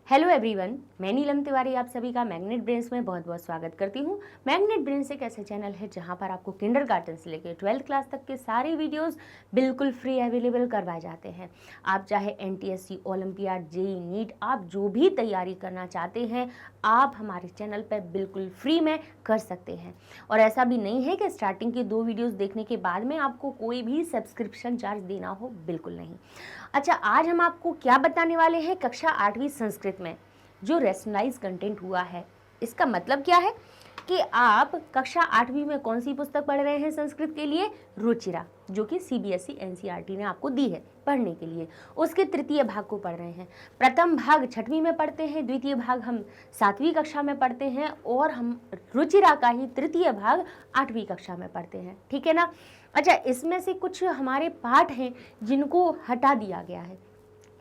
Hello everyone, मैं नीलम तिवारी आप सभी का मैग्नेट ब्रेन्स में बहुत बहुत स्वागत करती हूँ। मैग्नेट ब्रेन्स एक ऐसे चैनल है जहाँ पर आपको किंडरगार्टन से लेकर 12th क्लास तक के सारे वीडियोस बिल्कुल फ्री अवेलेबल करवाए जाते हैं। आप चाहे एनटीएससी, ओलंपियाड, जेई, नीट, आप जो भी तैयारी करना चाहते हैं आप हमारे चैनल पर बिल्कुल फ्री में कर सकते हैं। और ऐसा भी नहीं है कि स्टार्टिंग के 2 वीडियोज़ देखने के बाद में आपको कोई भी सब्सक्रिप्शन चार्ज देना हो, बिल्कुल नहीं। अच्छा, आज हम आपको क्या बताने वाले हैं कक्षा 8वीं संस्कृत में जो रैशनलाइज कंटेंट हुआ है। इसका मतलब क्या है कि आप कक्षा 8वीं में कौन सी पुस्तक पढ़ रहे हैं संस्कृत के लिए? रुचिरा, जो कि सीबीएसई एनसीईआरटी ने आपको दी है पढ़ने के लिए, उसके तृतीय भाग को पढ़ रहे हैं। प्रथम भाग 6वीं में पढ़ते हैं, द्वितीय भाग हम 7वीं कक्षा में पढ़ते हैं और हम रुचिरा का ही तृतीय भाग 8वीं कक्षा में पढ़ते हैं, ठीक है ना। अच्छा, इसमें से कुछ हमारे पाठ हैं जिनको हटा दिया गया है।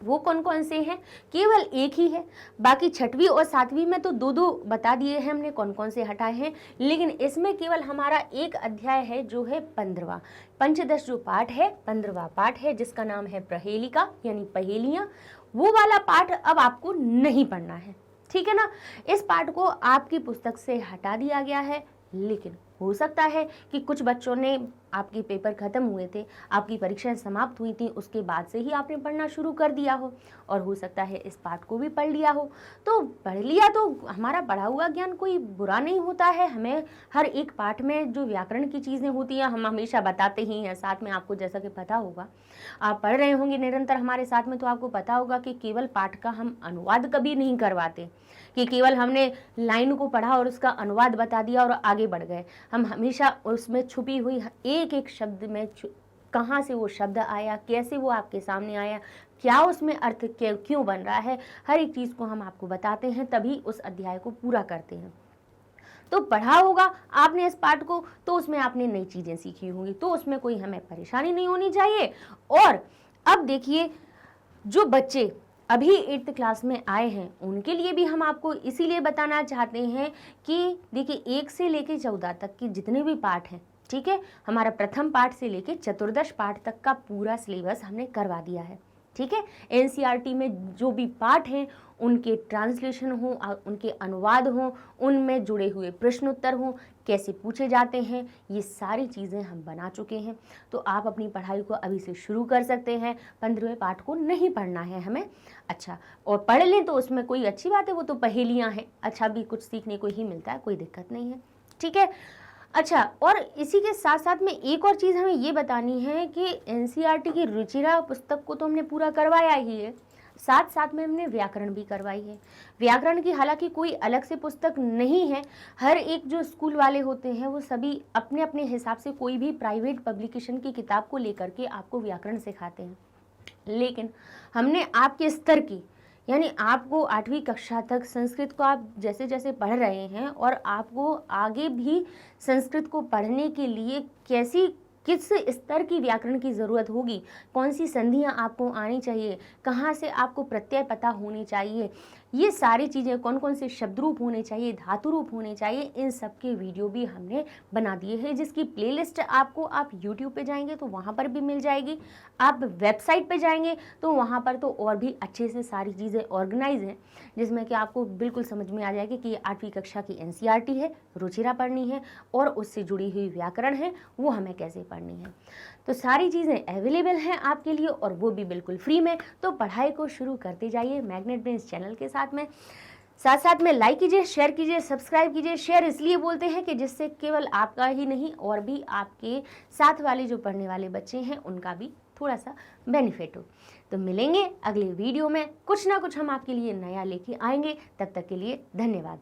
वो कौन कौन से हैं? केवल एक ही है। बाकी 6वीं और 7वीं में तो 2-2 बता दिए हैं हमने कौन कौन से हटाए हैं, लेकिन इसमें केवल हमारा एक अध्याय है जो है 15वां। पंचदश जो पाठ है 15वां पाठ है जिसका नाम है प्रहेलिका यानी पहेलियां। वो वाला पाठ अब आपको नहीं पढ़ना है, ठीक है ना। इस पाठ को आपकी पुस्तक से हटा दिया गया है, लेकिन हो सकता है कि कुछ बच्चों ने, आपके पेपर खत्म हुए थे, आपकी परीक्षाएं समाप्त हुई थी, उसके बाद से ही आपने पढ़ना शुरू कर दिया हो और हो सकता है इस पाठ को भी पढ़ लिया हो। तो पढ़ लिया तो हमारा पढ़ा हुआ ज्ञान कोई बुरा नहीं होता है। हमें हर एक पाठ में जो व्याकरण की चीज़ें होती हैं हम हमेशा बताते ही हैं। साथ में आपको जैसा कि पता होगा, आप पढ़ रहे होंगे निरंतर हमारे साथ में, तो आपको पता होगा कि केवल पाठ का हम अनुवाद कभी नहीं करवाते कि केवल हमने लाइन को पढ़ा और उसका अनुवाद बता दिया और आगे बढ़ गए। हम हमेशा उसमें छुपी हुई एक एक शब्द में कहाँ से वो शब्द आया, कैसे वो आपके सामने आया, क्या उसमें अर्थ क्यों बन रहा है, हर एक चीज़ को हम आपको बताते हैं, तभी उस अध्याय को पूरा करते हैं। तो पढ़ा होगा आपने इस पाठ को, तो उसमें आपने नई चीज़ें सीखी होंगी, तो उसमें कोई हमें परेशानी नहीं होनी चाहिए। और अब देखिए, जो बच्चे अभी 8th क्लास में आए हैं उनके लिए भी हम आपको इसीलिए बताना चाहते हैं कि देखिए 1 से लेकर 14 तक के जितने भी पाठ हैं, ठीक है, हमारा प्रथम पाठ से लेकर चतुर्दश पाठ तक का पूरा सिलेबस हमने करवा दिया है, ठीक है। एनसीईआरटी में जो भी पाठ हैं उनके ट्रांसलेशन हो, उनके अनुवाद हो, उनमें जुड़े हुए प्रश्न उत्तर हो, कैसे पूछे जाते हैं, ये सारी चीज़ें हम बना चुके हैं। तो आप अपनी पढ़ाई को अभी से शुरू कर सकते हैं। 15वें पाठ को नहीं पढ़ना है हमें। अच्छा, और पढ़ लें तो उसमें कोई अच्छी बात है, वो तो पहेलियाँ हैं, अच्छा भी कुछ सीखने को ही मिलता है, कोई दिक्कत नहीं है, ठीक है। अच्छा, और इसी के साथ साथ में एक और चीज़ हमें ये बतानी है कि एनसीईआरटी की रुचिरा पुस्तक को तो हमने पूरा करवाया ही है, साथ साथ में हमने व्याकरण भी करवाई है। व्याकरण की हालांकि कोई अलग से पुस्तक नहीं है, हर एक जो स्कूल वाले होते हैं वो सभी अपने अपने हिसाब से कोई भी प्राइवेट पब्लिकेशन की किताब को लेकर के आपको व्याकरण सिखाते हैं, लेकिन हमने आपके स्तर की, यानी आपको 8वीं कक्षा तक संस्कृत को आप जैसे जैसे पढ़ रहे हैं और आपको आगे भी संस्कृत को पढ़ने के लिए किस स्तर की व्याकरण की ज़रूरत होगी, कौन सी संधियां आपको आनी चाहिए, कहाँ से आपको प्रत्यय पता होने चाहिए, ये सारी चीज़ें, कौन कौन से शब्द रूप होने चाहिए, धातु रूप होने चाहिए, इन सब के वीडियो भी हमने बना दिए हैं, जिसकी प्लेलिस्ट आपको, आप YouTube पे जाएंगे तो वहाँ पर भी मिल जाएगी, आप वेबसाइट पे जाएंगे तो वहाँ पर तो और भी अच्छे से सारी चीज़ें ऑर्गेनाइज हैं, जिसमें कि आपको बिल्कुल समझ में आ जाएगी कि ये 8वीं कक्षा की एनसीईआरटी है, रुचिरा पढ़नी है और उससे जुड़ी हुई व्याकरण है वो हमें कैसे पढ़नी है। तो सारी चीज़ें अवेलेबल हैं आपके लिए और वो भी बिल्कुल फ्री में। तो पढ़ाई को शुरू करते जाइए मैग्नेट ब्रेन्स चैनल के साथ में। साथ साथ में लाइक कीजिए, शेयर कीजिए, सब्सक्राइब कीजिए। शेयर इसलिए बोलते हैं कि जिससे केवल आपका ही नहीं और भी आपके साथ वाले जो पढ़ने वाले बच्चे हैं उनका भी थोड़ा सा बेनिफिट हो। तो मिलेंगे अगले वीडियो में, कुछ ना कुछ हम आपके लिए नया लेके आएंगे। तब तक के लिए धन्यवाद।